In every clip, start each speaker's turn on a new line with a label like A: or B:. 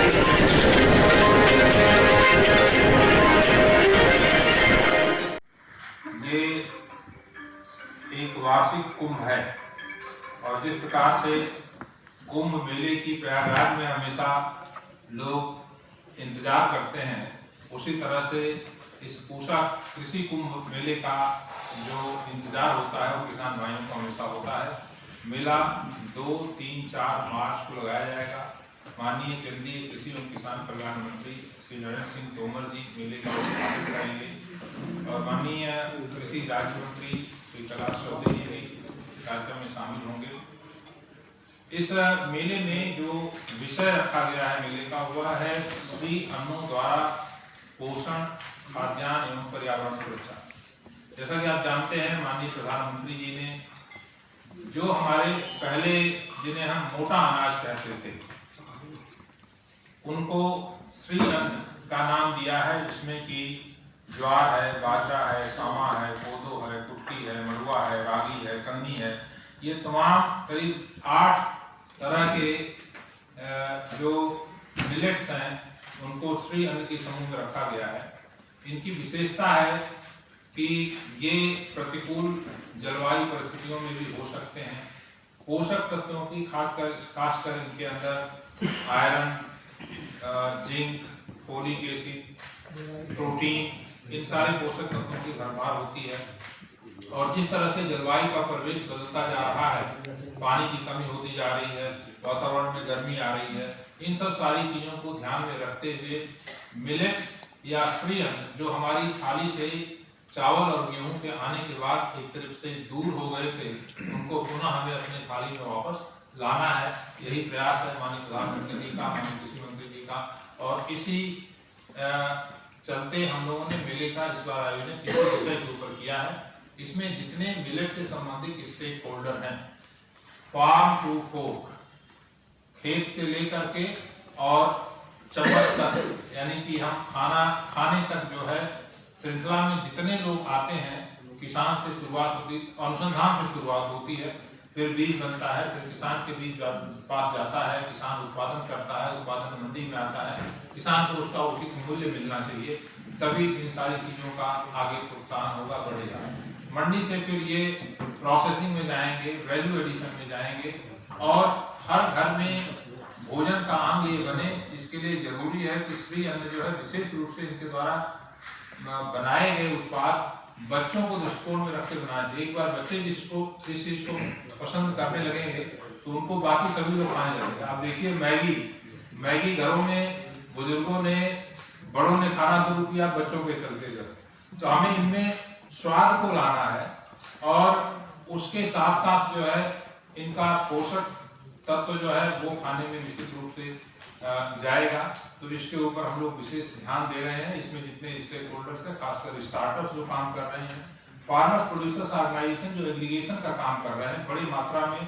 A: ये एक वार्षिक कुंभ है और जिस प्रकार से कुंभ मेले की प्रयागराज में हमेशा लोग इंतजार करते हैं, उसी तरह से इस पूसा कृषि कुंभ मेले का जो इंतजार होता है वो किसान भाइयों को हमेशा होता है। मेला 2, 3, 4 मार्च को लगाया जाएगा। माननीय केंद्रीय कृषि एवं किसान कल्याण मंत्री श्री नरेंद्र सिंह तोमर जी मेले का उद्घाटन करेंगे और माननीय कृषि राज्य मंत्री श्री कैलाश चौधरी जी भी कार्यक्रम में शामिल होंगे। इस मेले में जो विषय रखा गया है मेले का वह है श्री अन्नों द्वारा पोषण, खाद्यान्न एवं पर्यावरण सुरक्षा। जैसा कि आप जानते हैं, माननीय प्रधानमंत्री जी ने जो हमारे पहले जिन्हें हम मोटा अनाज कहते थे उनको श्री अन्न का नाम दिया है, जिसमें कि ज्वार है, बाजरा है, सामा है, कोदो है, कुट्टी है, मड़ुआ है, रागी है, कंगनी है। ये तमाम करीब 8 तरह के जो मिलेट्स हैं उनको श्री अन्न के समूह में रखा गया है। इनकी विशेषता है कि ये प्रतिकूल जलवायु परिस्थितियों में भी हो सकते हैं। पोषक तत्वों की खासकर इनके अंदर iron, zinc, folic acid, protein, इन सारे पोषक तत्वों की भरमार होती है। और जिस तरह से जलवायु का परिवेश बदलता जा रहा है, पानी की कमी होती जा रही है, वातावरण में गर्मी आ रही है, इन सब सारी चीज़ों को ध्यान में रखते हुए मिलेट्स या श्री अन्न जो हमारी थाली से चावल और गेहूं के आने के बाद एक तरफ से दूर हो गए थे, उनको पुनः हमें अपने थाली में वापस लाना है। यही प्रयास है माननीय प्रधानमंत्री जी का, माननीय कृषि मंत्री जी का। और इसी चलते हम लोगों ने मेले का इस बार आयोजन इस विषय के ऊपर किया है। इसमें जितने मिलेट से संबंधित स्टेक होल्डर हैं, फार्म टू फोर्क, खेत से लेकर के और चम्मच तक, यानी कि हम खाना खाने तक जो है श्रृंखला में जितने लोग आते हैं, किसान से शुरुआत होती, अनुसंधान से शुरुआत होती है, फिर बीज बनता है, फिर किसान के बीज पास जाता है, किसान उत्पादन करता है, उत्पादन मंडी में आता है, किसान को उसका उचित मूल्य मिलना चाहिए, तभी इन सारी चीज़ों का आगे प्रोत्साहन होगा, बढ़ेगा। मंडी से फिर ये प्रोसेसिंग में जाएंगे, वैल्यू एडिशन में जाएंगे और हर घर में भोजन का अंग ये बने। इसके लिए जरूरी है कि श्री अन्न जो है विशेष रूप से इनके द्वारा बनाए गए उत्पाद बच्चों को दृष्टिकोण में रख के बनाना चाहिए। एक बार बच्चे इस चीज को पसंद करने लगेंगे तो उनको बाकी सभी लोग खाने लगेंगे। आप देखिए मैगी घरों में बुजुर्गों ने, बड़ों ने खाना शुरू किया, बच्चों के चलते चलते। तो हमें इनमें स्वाद को लाना है और उसके साथ साथ जो है इनका पोषक तत्व जो है वो खाने में निश्चित रूप से जाएगा। तो इसके ऊपर हम लोग विशेष ध्यान दे रहे हैं। इसमें जितने स्टेक होल्डर्स हैं, खासकर स्टार्टअप्स जो काम कर रहे हैं, फार्मर्स प्रोड्यूसर्स ऑर्गेनाइजेशन जो एग्रीगेशन का काम कर रहे हैं, बड़ी मात्रा में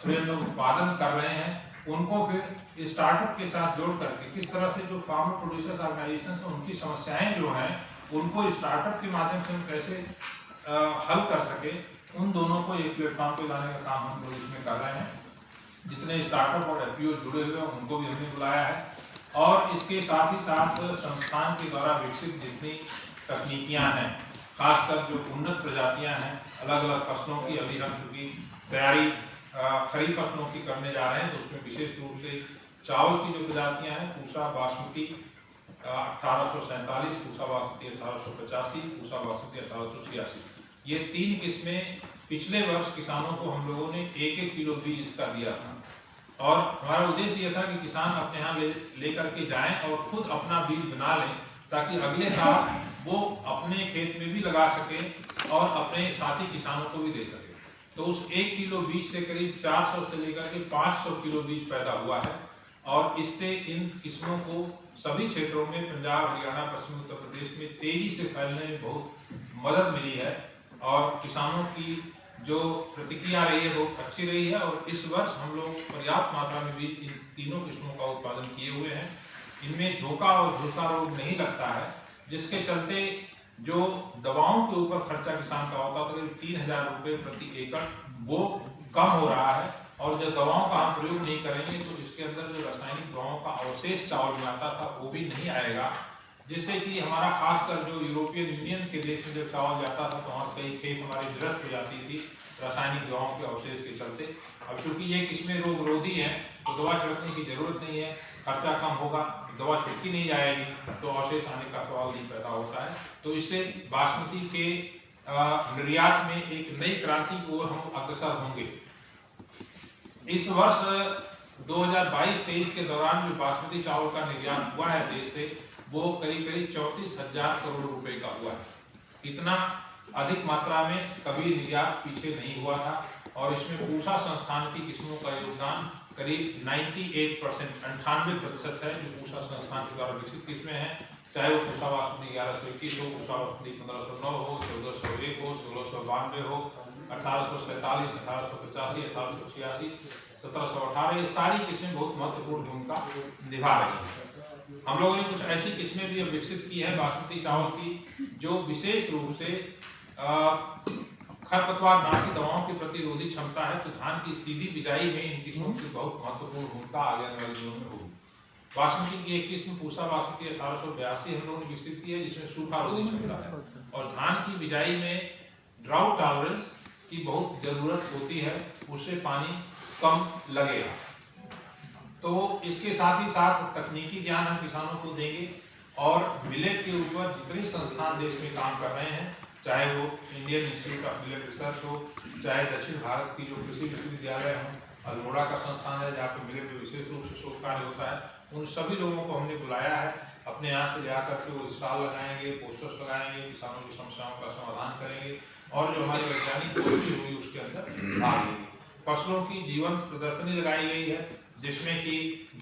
A: श्रेय लोग उत्पादन कर रहे हैं, उनको फिर स्टार्टअप के साथ जोड़ करके किस तरह से जो फार्मर प्रोड्यूसर्स ऑर्गेनाइजेशन हैं उनकी समस्याएं जो हैं उनको स्टार्टअप के माध्यम से हम कैसे हल कर सके, उन दोनों को एक प्लेटफॉर्म पे लाने का काम हम लोग इसमें कर रहे हैं। जितने स्टार्टअप और एफपीओ जुड़े हुए हैं उनको भी हमने बुलाया है और इसके साथ ही साथ संस्थान के द्वारा विकसित जितनी तकनीकियां हैं, खासकर जो उन्नत प्रजातियां हैं अलग अलग फसलों की, अभी हम चूंकि तैयारी खरीफ फसलों की करने जा रहे हैं, तो उसमें विशेष रूप से चावल की जो प्रजातियां हैं, पूसा बासमती 1847, पूसा बासमती 1885, पूसा बासमती 1886, ये 3 किस्में पिछले वर्ष किसानों को हम लोगों ने 1-1 किलो बीज इसका दिया था। और हमारा उद्देश्य यह था कि किसान अपने यहाँ लेकर के जाएं और खुद अपना बीज बना लें, ताकि अगले साल वो अपने खेत में भी लगा सके और अपने साथी किसानों को भी दे सके। तो उस 1 किलो बीज से करीब 400 से लेकर के 500 किलो बीज पैदा हुआ है और इससे इन किस्मों को सभी क्षेत्रों में, पंजाब, हरियाणा, पश्चिमी उत्तर प्रदेश में तेजी से फैलने में बहुत मदद मिली है और किसानों की जो प्रतिक्रिया रही है बहुत अच्छी रही है। और इस वर्ष हम लोग पर्याप्त मात्रा में बीज इन तीनों किस्मों का उत्पादन किए हुए हैं। इनमें झोंका और झुलसा रोग नहीं लगता है, जिसके चलते जो दवाओं के ऊपर खर्चा किसान का होता है करीब 3000 रुपये प्रति एकड़, वो कम हो रहा है और जो दवाओं का हम प्रयोग नहीं करेंगे तो इसके अंदर जो रासायनिक दवाओं का अवशेष चावल में आता था वो भी नहीं आएगा, जिससे कि हमारा खासकर जो यूरोपियन यूनियन के देश में जब चावल जाता था तो वहाँ कई खेत हमारी निरस्त हो जाती थी रासायनिक दवाओं के अवशेष के चलते। अब चूंकि ये किस्में रोग रोधी हैं तो दवा छिड़कने की जरूरत नहीं है, खर्चा कम होगा, दवा छिड़की नहीं जाएगी तो अवशेष आने का सवाल नहीं पैदा होता है। तो इससे बासमती के निर्यात में एक नई क्रांति की ओर हम अग्रसर होंगे। इस वर्ष 2022-23 के दौरान जो बासमती चावल का निर्यात हुआ है देश से, वो करीब 34,000 करोड़ रुपए का हुआ है। इतना अधिक मात्रा में कभी निर्यात पीछे नहीं हुआ था और इसमें पूसा संस्थान की किस्मों का योगदान करीब 98% है जो पूसा संस्थान के द्वारा विकसित किस्में हैं, चाहे वो पूसा बासमती 1121 हो, पूसा बासमती 1509 हो, 1401 हो, 1692 हो, 1847, 1885, 1886, 1718, ये सारी किस्में बहुत महत्वपूर्ण भूमिका निभा रही हैं। हम लोगों ने कुछ ऐसी किस्में भी अब विकसित की है बासमती चावल की जो विशेष रूप से खरपतवार नाशी दवाओं की प्रतिरोधी क्षमता है, तो धान की सीधी बिजाई में इन किस्मों की बहुत महत्वपूर्ण भूमिका आगे आने वाले दिनों में होगी। बासमती की एक किस्म पूसा बासमती 1882 हम लोगों ने विकसित की है जिसमें सूखा रोधी क्षमता है और धान की बिजाई में ड्राउट टॉलरेंस की बहुत जरूरत होती है, उससे पानी कम लगेगा। तो इसके साथ ही साथ तकनीकी ज्ञान हम किसानों को देंगे और मिलेट के ऊपर जितने संस्थान देश में काम कर रहे हैं, चाहे वो Indian institute of millet research हो, चाहे दक्षिण भारत की जो कृषि विश्वविद्यालय हो, अल्मोड़ा का संस्थान है जहाँ पे मिलेट में विशेष रूप से शोध कार्य होता है, उन सभी लोगों को हमने बुलाया है। अपने यहाँ से जाकर के वो स्टॉल लगाएंगे, पोस्टर्स लगाएंगे, किसानों की समस्याओं का समाधान करेंगे और जो हमारी वैज्ञानिक कोशिश हुई उसके अंदर भाग लेंगे। फसलों की जीवंत प्रदर्शनी लगाई गई है जिसमें कि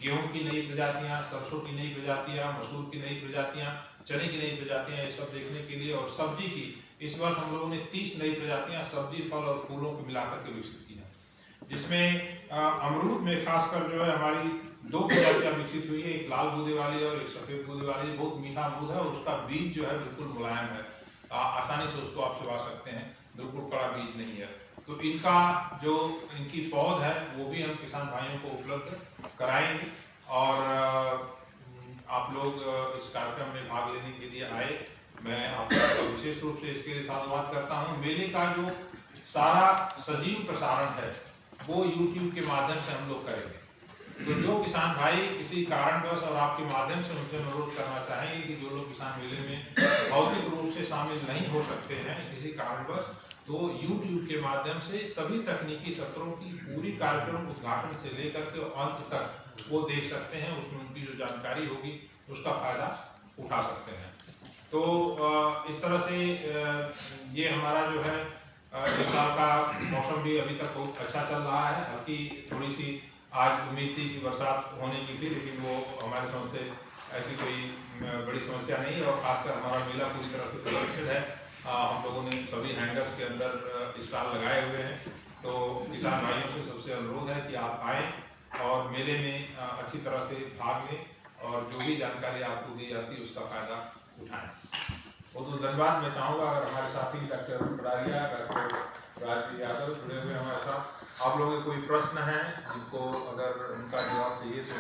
A: गेहूं की नई प्रजातियां, सरसों की नई प्रजातियां, मसूर की नई प्रजातियां, चने की नई प्रजातियां, ये सब देखने के लिए। और सब्जी की इस वर्ष हम लोगों ने 30 नई प्रजातियां सब्जी, फल और फूलों को मिलाकर के विकसित की है, जिसमें अमरूद में खासकर जो है हमारी 2 प्रजातियां विकसित हुई है, एक लाल गूदे वाली और एक सफेद गूदे वाली। बहुत मीठा अमरूद है और उसका बीज जो है बिल्कुल मुलायम है, आसानी से उसको आप चबा सकते हैं, बिल्कुल कड़ा बीज नहीं है। तो इनका जो इनकी पौध है वो भी हम किसान भाइयों को उपलब्ध कराएंगे और आप लोग इस कार्यक्रम में भाग लेने के लिए आए, मैं आपका विशेष रूप से इसके लिए साधुवाद करता हूँ। मेले का जो सारा सजीव प्रसारण है वो YouTube के माध्यम से हम लोग करेंगे। तो जो किसान भाई किसी कारणवश और आपके माध्यम से उनसे अनुरोध करना चाहेंगे कि जो लोग किसान मेले में भौतिक रूप से शामिल नहीं हो सकते हैं किसी कारणवश, तो YouTube के माध्यम से सभी तकनीकी सत्रों की पूरी कार्यक्रम उद्घाटन से लेकर के अंत तक वो देख सकते हैं, उसमें उनकी जो जानकारी होगी उसका फायदा उठा सकते हैं। तो इस तरह से ये हमारा जो है इस साल का मौसम भी अभी तक बहुत अच्छा चल रहा है। हल्की थोड़ी सी आज उम्मीद थी कि बरसात होने की थी, लेकिन वो हमारे समझ से ऐसी कोई बड़ी समस्या नहीं है और खासकर हमारा मेला पूरी तरह से सुरक्षित है। हम लोगों ने सभी हैंगर्स के अंदर स्टॉल लगाए हुए हैं। तो किसान भाइयों से सबसे अनुरोध है कि आप आएँ और मेले में अच्छी तरह से भाग लें और जो भी जानकारी आपको दी जाती है उसका फायदा उठाएं। बहुत धन्यवाद। मैं चाहूँगा अगर हमारे साथी डॉक्टर पडारिया, डॉक्टर राजवीर यादव जुड़े हुए हमारे साथ, आप लोगों के कोई प्रश्न है जिनको अगर उनका जवाब चाहिए तो